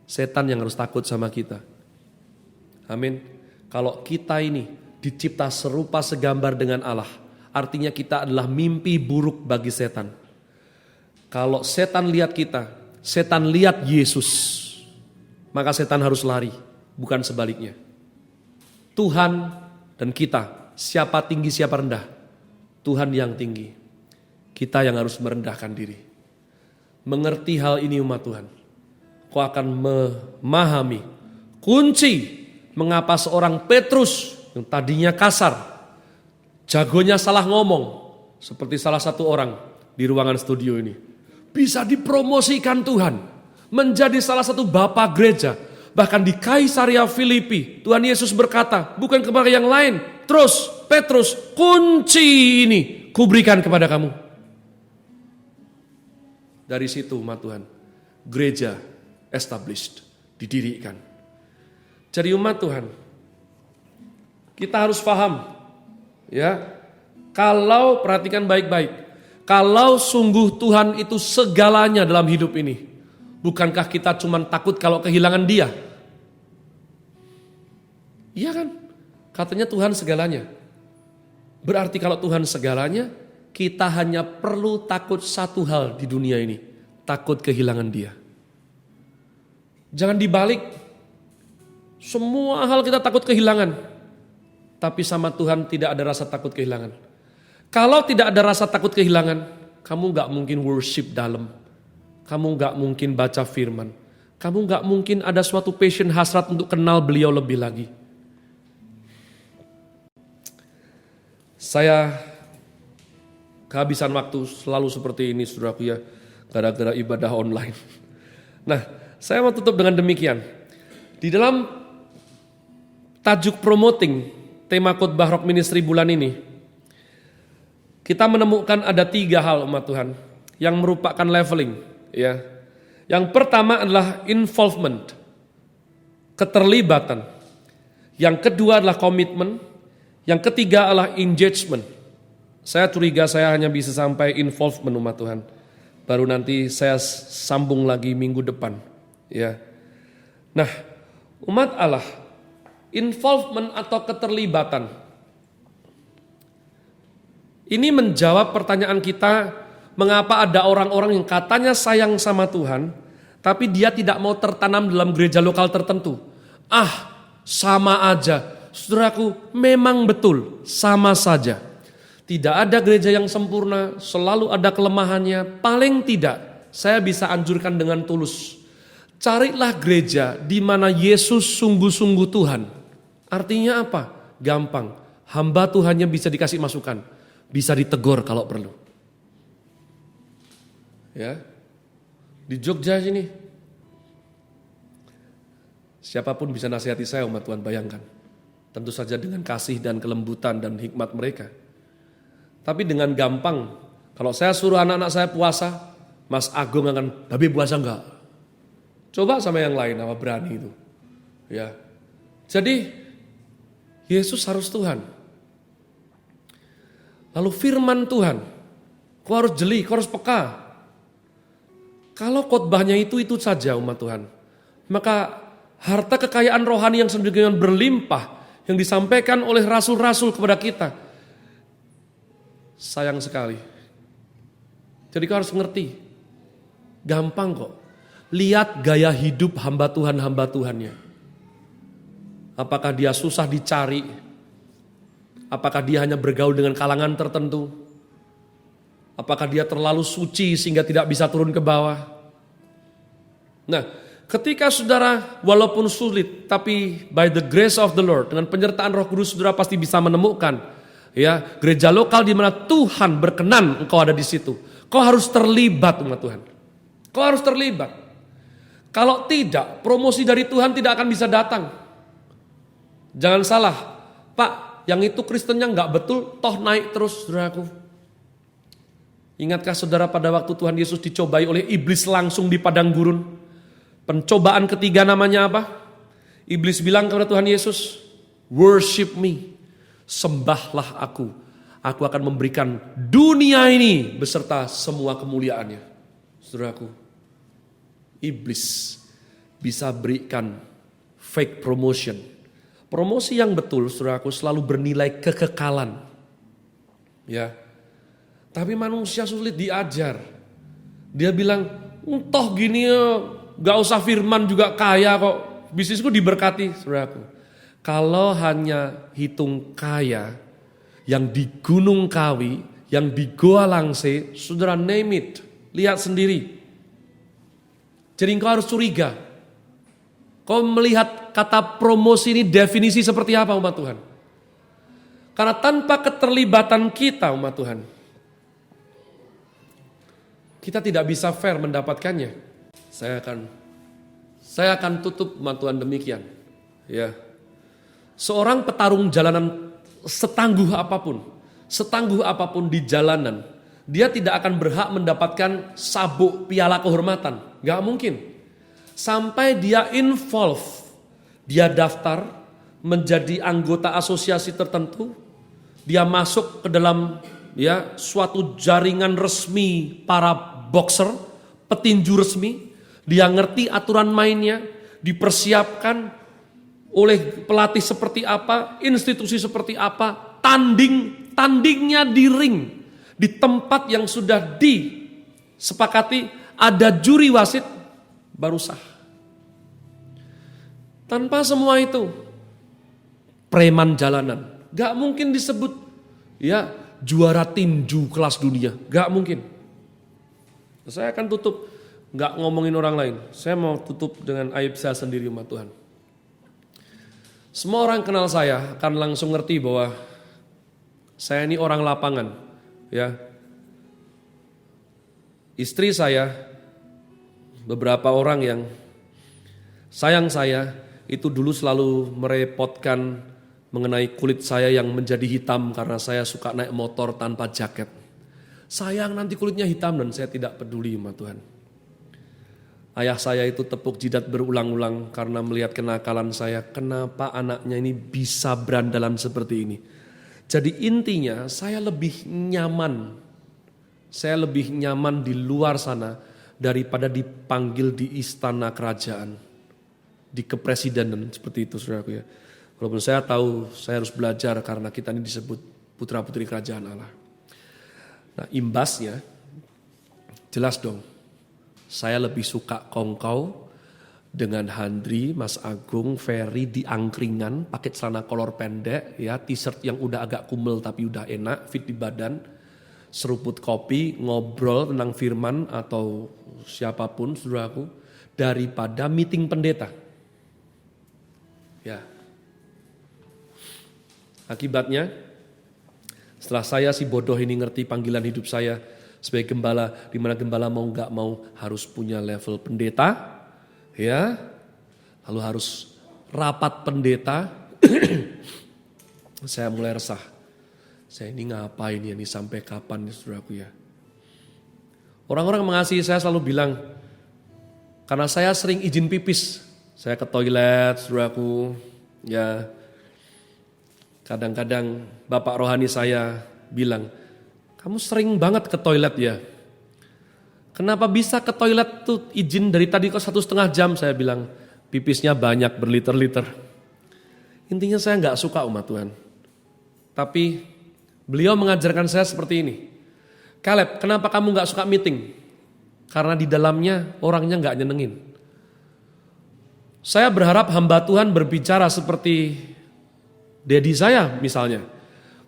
Setan yang harus takut sama kita. Amin. Kalau kita ini dicipta serupa segambar dengan Allah, artinya kita adalah mimpi buruk bagi setan. Kalau setan lihat kita, setan lihat Yesus, maka setan harus lari, bukan sebaliknya. Tuhan dan kita, siapa tinggi siapa rendah? Tuhan yang tinggi. Kita yang harus merendahkan diri. Mengerti hal ini, umat Tuhan, kau akan memahami kunci mengapa seorang Petrus yang tadinya kasar, jagonya salah ngomong, seperti salah satu orang di ruangan studio ini, bisa dipromosikan Tuhan menjadi salah satu bapak gereja. Bahkan di Kaisaria Filipi, Tuhan Yesus berkata, bukan kepada yang lain, terus Petrus, kunci ini kuberikan kepada kamu. Dari situ, umat Tuhan, gereja established, didirikan. Jadi umat Tuhan, kita harus paham, ya, kalau perhatikan baik-baik, kalau sungguh Tuhan itu segalanya dalam hidup ini, bukankah kita cuma takut kalau kehilangan Dia? Iya kan? Katanya Tuhan segalanya. Berarti kalau Tuhan segalanya, kita hanya perlu takut satu hal di dunia ini. Takut kehilangan Dia. Jangan dibalik. Semua hal kita takut kehilangan. Tapi sama Tuhan tidak ada rasa takut kehilangan. Kalau tidak ada rasa takut kehilangan, kamu gak mungkin worship dalam. Kamu gak mungkin baca firman. Kamu gak mungkin ada suatu passion hasrat untuk kenal Beliau lebih lagi. Saya kehabisan waktu selalu seperti ini, saudaraku ya, gara-gara ibadah online. Nah, saya mau tutup dengan demikian. Di dalam tajuk promoting tema khotbah Rock Ministry bulan ini, kita menemukan ada 3 hal umat Tuhan yang merupakan leveling. Ya, yang pertama adalah involvement, keterlibatan. Yang kedua adalah komitmen. Yang ketiga adalah engagement. Saya curiga saya hanya bisa sampai involvement umat Tuhan. Baru nanti saya sambung lagi minggu depan. Ya. Nah, umat Allah, involvement atau keterlibatan. Ini menjawab pertanyaan kita, mengapa ada orang-orang yang katanya sayang sama Tuhan, tapi dia tidak mau tertanam dalam gereja lokal tertentu. Sama aja. Saudaraku, memang betul, sama saja. Tidak ada gereja yang sempurna, selalu ada kelemahannya. Paling tidak, saya bisa anjurkan dengan tulus. Carilah gereja di mana Yesus sungguh-sungguh Tuhan. Artinya apa? Gampang. Hamba Tuhannya bisa dikasih masukan, bisa ditegur kalau perlu. Ya, di Jogja sini, siapapun bisa nasihati saya umat Tuhan, bayangkan. Tentu saja dengan kasih dan kelembutan dan hikmat mereka. Tapi dengan gampang, kalau saya suruh anak-anak saya puasa, Mas Agung akan, "Babi puasa enggak?" Coba sama yang lain, apa berani itu. Ya. Jadi Yesus harus Tuhan. Lalu firman Tuhan, kau harus jeli, kau harus peka. Kalau khotbahnya itu saja umat Tuhan, maka harta kekayaan rohani yang sedemikian berlimpah yang disampaikan oleh rasul-rasul kepada kita, sayang sekali. Jadi kau harus ngerti, gampang kok. Lihat gaya hidup hamba Tuhannya. Apakah dia susah dicari? Apakah dia hanya bergaul dengan kalangan tertentu? Apakah dia terlalu suci sehingga tidak bisa turun ke bawah? Nah, ketika saudara walaupun sulit, tapi by the grace of the Lord, dengan penyertaan Roh Kudus saudara pasti bisa menemukan ya gereja lokal di mana Tuhan berkenan engkau ada di situ. Kau harus terlibat umat Tuhan. Kau harus terlibat. Kalau tidak, promosi dari Tuhan tidak akan bisa datang. Jangan salah, Pak, yang itu Kristennya nggak betul, toh naik terus, saudaraku. Ingatkah saudara pada waktu Tuhan Yesus dicobai oleh iblis langsung di padang gurun? Pencobaan ketiga namanya apa? Iblis bilang kepada Tuhan Yesus, "Worship me, sembahlah aku. Aku akan memberikan dunia ini beserta semua kemuliaannya." Saudaraku, iblis bisa berikan fake promotion. Promosi yang betul, saudaraku, selalu bernilai kekekalan. Ya. Tapi manusia sulit diajar. Dia bilang, "Toh gini ya, gak usah firman juga kaya kok. Bisnisku diberkati." Saudaraku, kalau hanya hitung kaya yang di Gunung Kawi, yang di Goa Langse, saudara name it, lihat sendiri. Jadi engkau harus curiga. Kau melihat kata promosi ini definisi seperti apa umat Tuhan? Karena tanpa keterlibatan kita umat Tuhan, kita tidak bisa fair mendapatkannya. Saya akan tutup umat Tuhan demikian. Ya. Seorang petarung jalanan setangguh apapun di jalanan, dia tidak akan berhak mendapatkan sabuk piala kehormatan. Gak mungkin. Sampai dia involve, dia daftar menjadi anggota asosiasi tertentu, dia masuk ke dalam ya suatu jaringan resmi para boxer, petinju resmi, dia ngerti aturan mainnya, dipersiapkan oleh pelatih seperti apa, institusi seperti apa, tandingnya di ring, di tempat yang sudah disepakati, ada juri wasit, baru sah. Tanpa semua itu, preman jalanan, gak mungkin disebut ya juara tinju kelas dunia, gak mungkin. Saya akan tutup, gak ngomongin orang lain, saya mau tutup dengan aib saya sendiri umat Tuhan. Semua orang kenal saya akan langsung ngerti bahwa saya ini orang lapangan, ya. Istri saya, beberapa orang yang sayang saya, itu dulu selalu merepotkan mengenai kulit saya yang menjadi hitam karena saya suka naik motor tanpa jaket. Sayang nanti kulitnya hitam, dan saya tidak peduli umat Tuhan. Ayah saya itu tepuk jidat berulang-ulang karena melihat kenakalan saya. Kenapa anaknya ini bisa berandalan seperti ini? Jadi intinya saya lebih nyaman. Saya lebih nyaman di luar sana daripada dipanggil di istana kerajaan. Di kepresidenan seperti itu saudaraku ya. Walaupun saya tahu saya harus belajar karena kita ini disebut putra-putri kerajaan Allah. Nah imbasnya jelas dong. Saya lebih suka kongkau dengan Handri, Mas Agung, Ferry di angkringan, pakai celana kolor pendek, ya t-shirt yang udah agak kumel tapi udah enak, fit di badan, seruput kopi, ngobrol tentang firman atau siapapun saudaraku, daripada meeting pendeta. Ya. Akibatnya, setelah saya si bodoh ini ngerti panggilan hidup saya sebagai gembala, di mana gembala mau nggak mau harus punya level pendeta, ya, lalu harus rapat pendeta. Saya mulai resah. Saya ini ngapain ya, ini sampai kapan nih saudaraku ya? Orang-orang mengasihi saya selalu bilang, karena saya sering izin pipis, saya ke toilet saudaraku, ya. Kadang-kadang bapak rohani saya bilang, kamu sering banget ke toilet ya. Kenapa bisa ke toilet tuh izin dari tadi kok 1,5 jam? Saya bilang, pipisnya banyak berliter-liter. Intinya saya gak suka umat Tuhan. Tapi beliau mengajarkan saya seperti ini. Caleb, kenapa kamu gak suka meeting? Karena di dalamnya orangnya gak nyenengin. Saya berharap hamba Tuhan berbicara seperti daddy saya misalnya.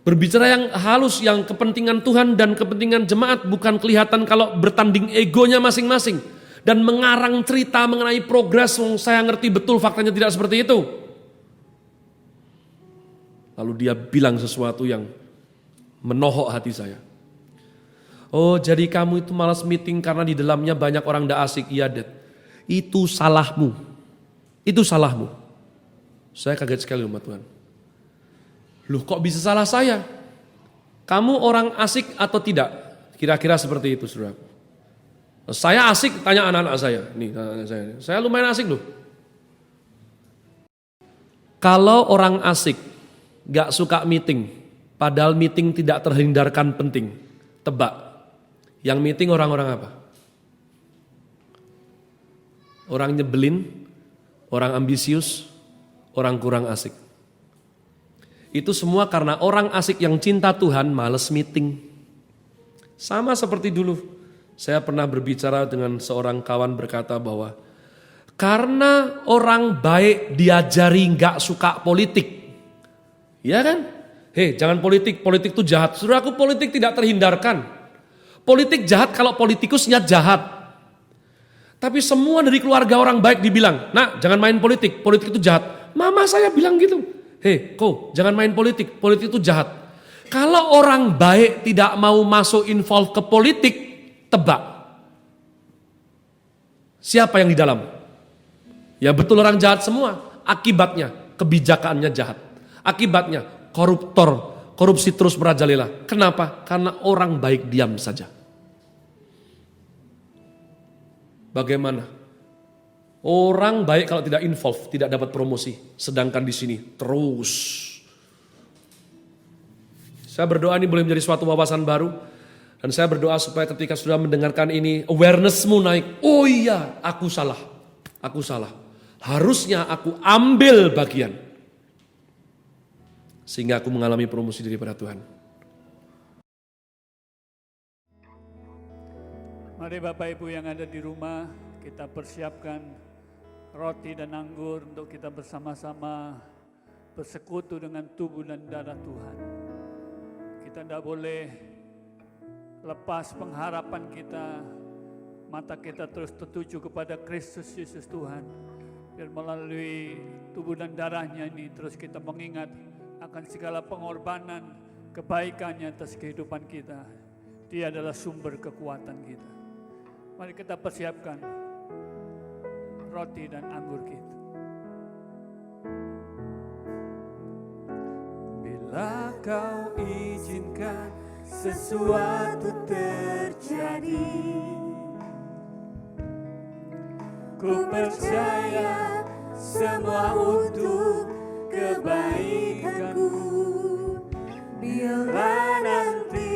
Berbicara yang halus, yang kepentingan Tuhan dan kepentingan jemaat, bukan kelihatan kalau bertanding egonya masing-masing. Dan mengarang cerita mengenai progres, saya ngerti betul faktanya tidak seperti itu. Lalu dia bilang sesuatu yang menohok hati saya. Oh jadi kamu itu malas meeting karena di dalamnya banyak orang tidak asik. Iya Dad, itu salahmu. Itu salahmu. Saya kaget sekali umat Tuhan. Loh kok bisa salah saya? Kamu orang asik atau tidak? Kira-kira seperti itu saudara. Saya asik, tanya anak-anak saya. Nih, anak-anak saya lumayan asik loh. Kalau orang asik gak suka meeting, padahal meeting tidak terhindarkan penting, tebak. Yang meeting orang-orang apa? Orang nyebelin, orang ambisius, orang kurang asik. Itu semua karena orang asik yang cinta Tuhan males meeting. Sama seperti dulu, saya pernah berbicara dengan seorang kawan berkata bahwa karena orang baik diajari gak suka politik. Ya kan? Hei jangan politik, politik itu jahat. Saudaraku, politik tidak terhindarkan. Politik jahat kalau politikusnya jahat. Tapi semua dari keluarga orang baik dibilang, nah jangan main politik, politik itu jahat. Mama saya bilang gitu. Hei, jangan main politik, politik itu jahat. Kalau orang baik tidak mau masuk involve ke politik, tebak. Siapa yang di dalam? Ya betul orang jahat semua. Akibatnya, kebijakannya jahat. Akibatnya, koruptor, korupsi terus merajalela. Kenapa? Karena orang baik diam saja. Bagaimana? Orang baik kalau tidak involve, tidak dapat promosi. Sedangkan di sini terus. Saya berdoa ini boleh menjadi suatu wawasan baru. Dan saya berdoa supaya ketika sudah mendengarkan ini, awarenessmu naik. Oh iya, aku salah. Aku salah. Harusnya aku ambil bagian. sehingga aku mengalami promosi daripada Tuhan. Mari Bapak Ibu yang ada di rumah, kita persiapkan roti dan anggur untuk kita bersama-sama bersekutu dengan tubuh dan darah Tuhan. Kita tidak boleh lepas pengharapan kita, mata kita terus tertuju kepada Kristus Yesus Tuhan. Biar melalui tubuh dan darahnya ini terus kita mengingat akan segala pengorbanan, kebaikannya atas kehidupan kita. Dia adalah sumber kekuatan kita. Mari kita persiapkan roti dan anggur kita. Bila kau izinkan sesuatu terjadi, ku percaya semua untuk kebaikanku. Bila nanti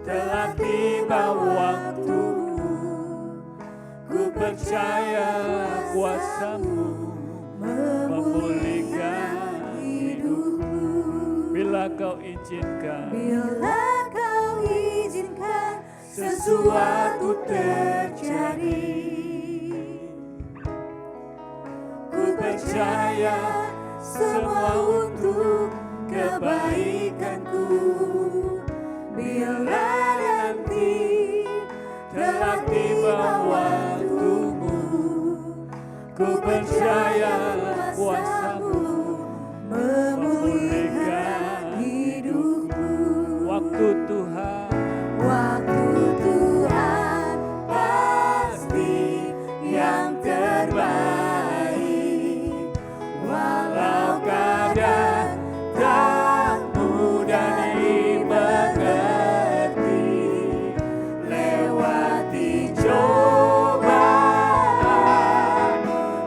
telah tiba waktu, ku percaya kuasa-Mu memulihkan hidupku. Bila kau izinkan, sesuatu terjadi, ku percaya semua untuk kebaikanku. Bila nanti telah tiba waktu-Mu, ku percaya kuasa-Mu memulihkan hidupku. Waktu Tuhan pasti yang terbaik. Walau kadang tak mudah dimengerti, lewati cobaan,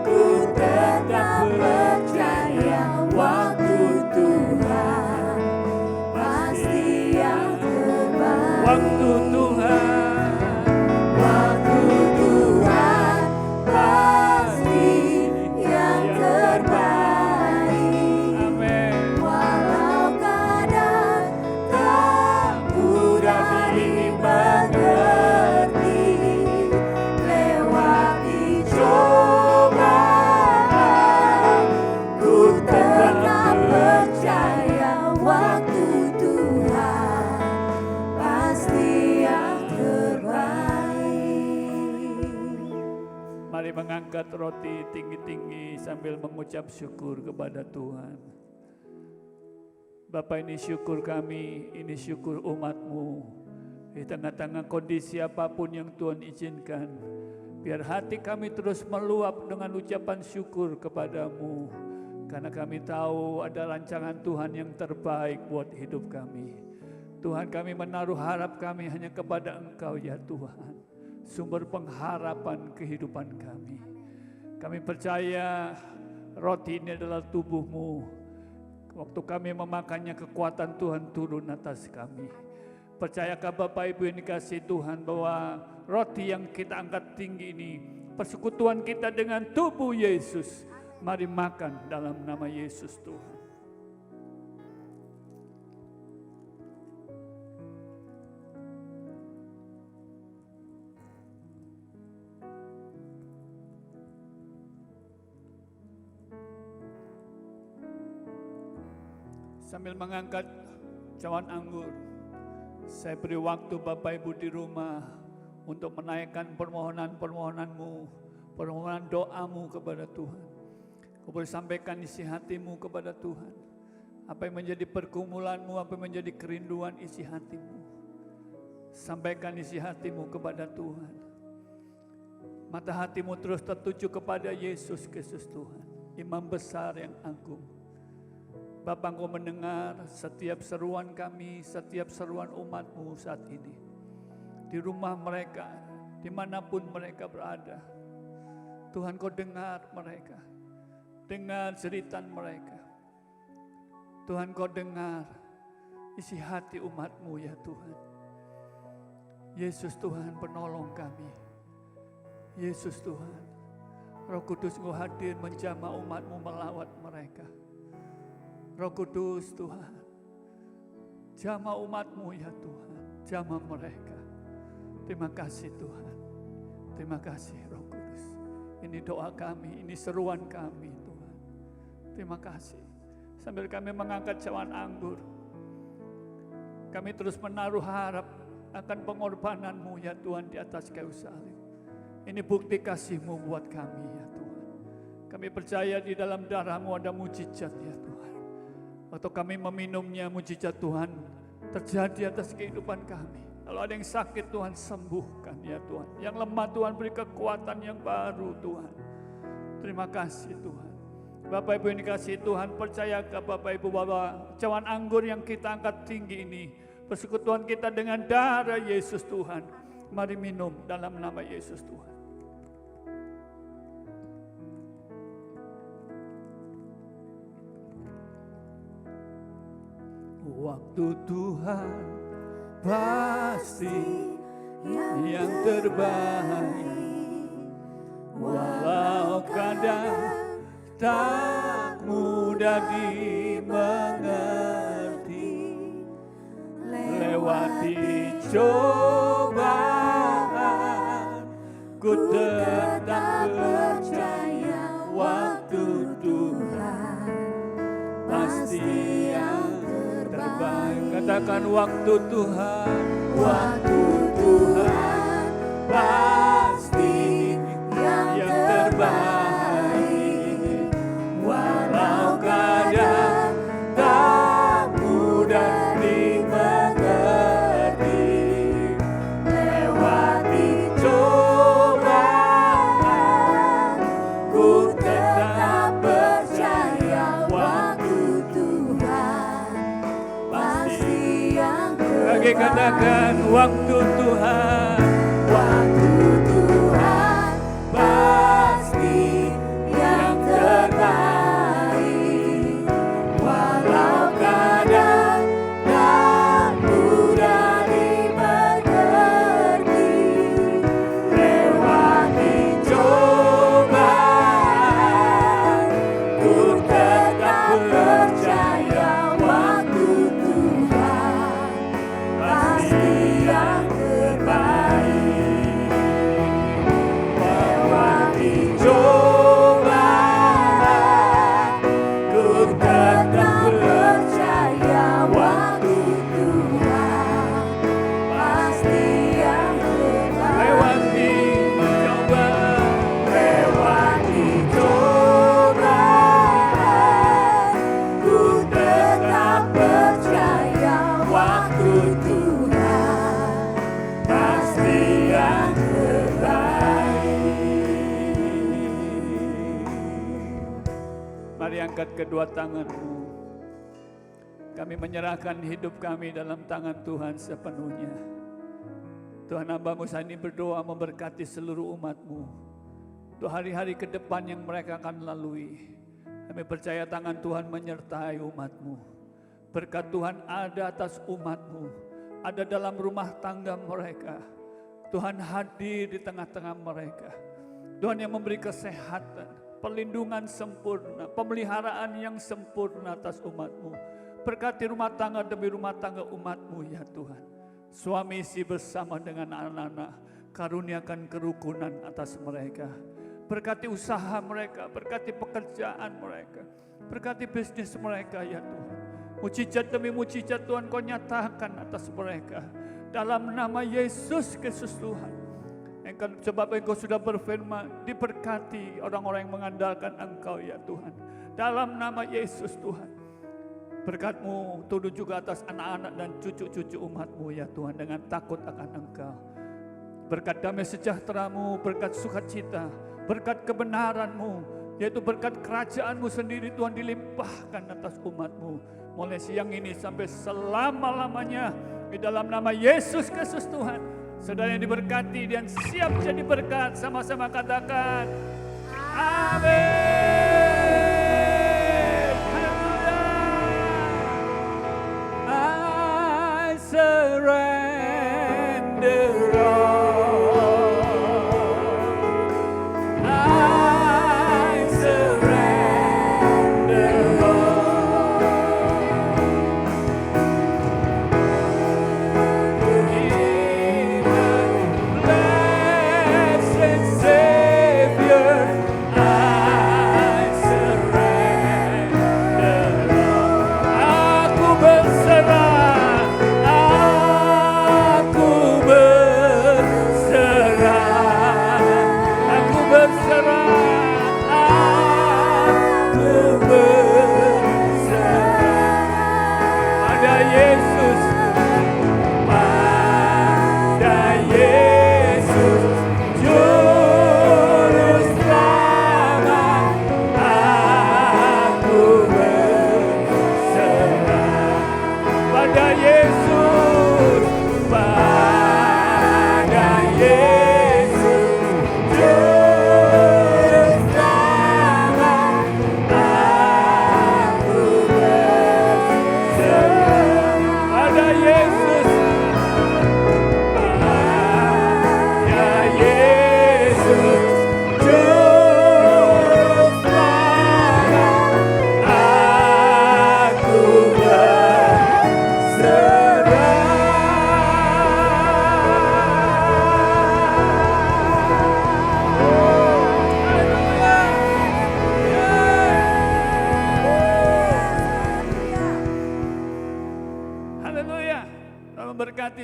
ku tetap percaya waktu Tuhan pasti yang terbaik. Waktu Tuhan pasti yang terbaik. Amin. Walau kadang tak mudah dimengerti, lewati cobaan, ku tetap percaya waktu Tuhan pasti yang terbaik. Mari mengangkat roti tinggi-tinggi sambil mengucap syukur kepada Tuhan. Bapa, ini syukur kami, ini syukur umat-Mu. Di tengah-tengah kondisi apapun yang Tuhan izinkan, biar hati kami terus meluap dengan ucapan syukur kepada-Mu. Karena kami tahu ada rancangan Tuhan yang terbaik buat hidup kami. Tuhan, kami menaruh harap kami hanya kepada Engkau ya Tuhan, sumber pengharapan kehidupan kami. Kami percaya roti ini adalah tubuh-Mu. Waktu kami memakannya, kekuatan Tuhan turun atas kami. Percayakah Bapak Ibu yang dikasihi Tuhan bahwa roti yang kita angkat tinggi ini persekutuan kita dengan tubuh Yesus. Mari makan dalam nama Yesus Tuhan. Sambil mengangkat cawan anggur, saya beri waktu Bapak Ibu di rumah untuk menaikkan permohonan-permohonanmu, permohonan doamu kepada Tuhan. Kau boleh sampaikan isi hatimu kepada Tuhan. Apa yang menjadi pergumulanmu, apa yang menjadi kerinduan isi hatimu. Sampaikan isi hatimu kepada Tuhan. Mata hatimu terus tertuju kepada Yesus Kristus Tuhan, Imam besar yang agung. Bapa, Engkau mendengar setiap seruan kami, setiap seruan umat-Mu saat ini. Di rumah mereka, dimanapun mereka berada. Tuhan, Kau dengar mereka. Dengar jeritan mereka. Tuhan, Kau dengar isi hati umat-Mu ya Tuhan. Yesus Tuhan, penolong kami. Yesus Tuhan, Roh Kudus Engkau hadir menjamah umat-Mu, melawat mereka. Roh Kudus Tuhan, jamah umat-Mu ya Tuhan, jamah mereka. Terima kasih Tuhan, terima kasih Roh Kudus. Ini doa kami, ini seruan kami Tuhan. Terima kasih. Sambil kami mengangkat cawan anggur, kami terus menaruh harap akan pengorbanan-Mu ya Tuhan di atas kayu salib. Ini bukti kasih-Mu buat kami ya Tuhan. Kami percaya di dalam darah-Mu ada mujizat ya Tuhan. Waktu kami meminumnya, mujizat Tuhan terjadi atas kehidupan kami. Kalau ada yang sakit Tuhan sembuhkan ya Tuhan. Yang lemah Tuhan beri kekuatan yang baru Tuhan. Terima kasih Tuhan. Bapak Ibu yang dikasihi Tuhan, percayakah Bapak Ibu bahwa cawan anggur yang kita angkat tinggi ini persekutuan kita dengan darah Yesus Tuhan. Mari minum dalam nama Yesus Tuhan. Waktu Tuhan pasti yang terbaik, walau kadang tak mudah dimengerti, lewati cobaan, ku tetap percaya waktu Tuhan pasti yang terbaik. Katakan waktu Tuhan, waktu Tuhan pasti yang terbaik, walau kadang tak mudah dimengerti, lewati cobaan, ku tetap percaya waktu Tuhan pasti yang terbaik. Lagi katakan waktu Tuhan, waktu Tuhan pasti yang terbaik, walau kadang tak mudah dimengerti, lewati cobaan, ku tetap percaya waktu Tuhan pasti yang terbaik, lewati cobaan, ku tetap percaya waktu Tuhan pasti yang terbaik. Lewati cobaan, lewati cobaan, ku tetap percaya waktu Tuhan pasti yang terbaik. Mari angkat kedua tanganmu. Kami menyerahkan hidup kami dalam tangan Tuhan sepenuhnya. Tuhan, hamba-Mu saat ini berdoa memberkati seluruh umat-Mu. Untuk hari-hari ke depan yang mereka akan lalui. Kami percaya tangan Tuhan menyertai umat-Mu. Berkat Tuhan ada atas umat-Mu. Ada dalam rumah tangga mereka. Tuhan hadir di tengah-tengah mereka. Tuhan yang memberi kesehatan, perlindungan sempurna, pemeliharaan yang sempurna atas umat-Mu. Berkati rumah tangga demi rumah tangga umat-Mu ya Tuhan. Suami istri bersama dengan anak-anak, karuniakan kerukunan atas mereka. Berkati usaha mereka, berkati pekerjaan mereka, berkati bisnis mereka ya Tuhan. Mujizat demi mujizat Tuhan Kau nyatakan atas mereka. Dalam nama Yesus Kristus Tuhan. Sebab Engkau sudah berfirman, diberkati orang-orang yang mengandalkan Engkau ya Tuhan. Dalam nama Yesus Tuhan. Berkat-Mu turun juga atas anak-anak dan cucu-cucu umat-Mu ya Tuhan, dengan takut akan Engkau. Berkat damai sejahtera-Mu, berkat sukacita, berkat kebenaran-Mu, yaitu berkat kerajaan-Mu sendiri Tuhan dilimpahkan atas umat-Mu. Mulai siang ini sampai selama-lamanya, di dalam nama Yesus Kristus Tuhan. Saudara yang diberkati dan siap jadi berkat, sama-sama katakan amin. I surrender all. I surrender all.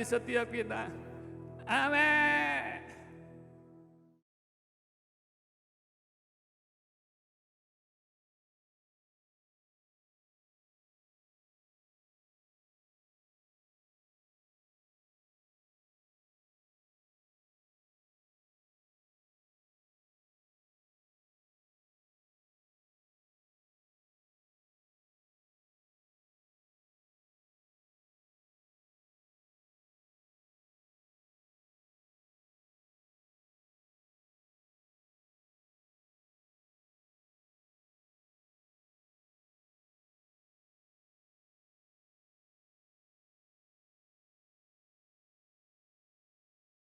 setiap kita. Amin.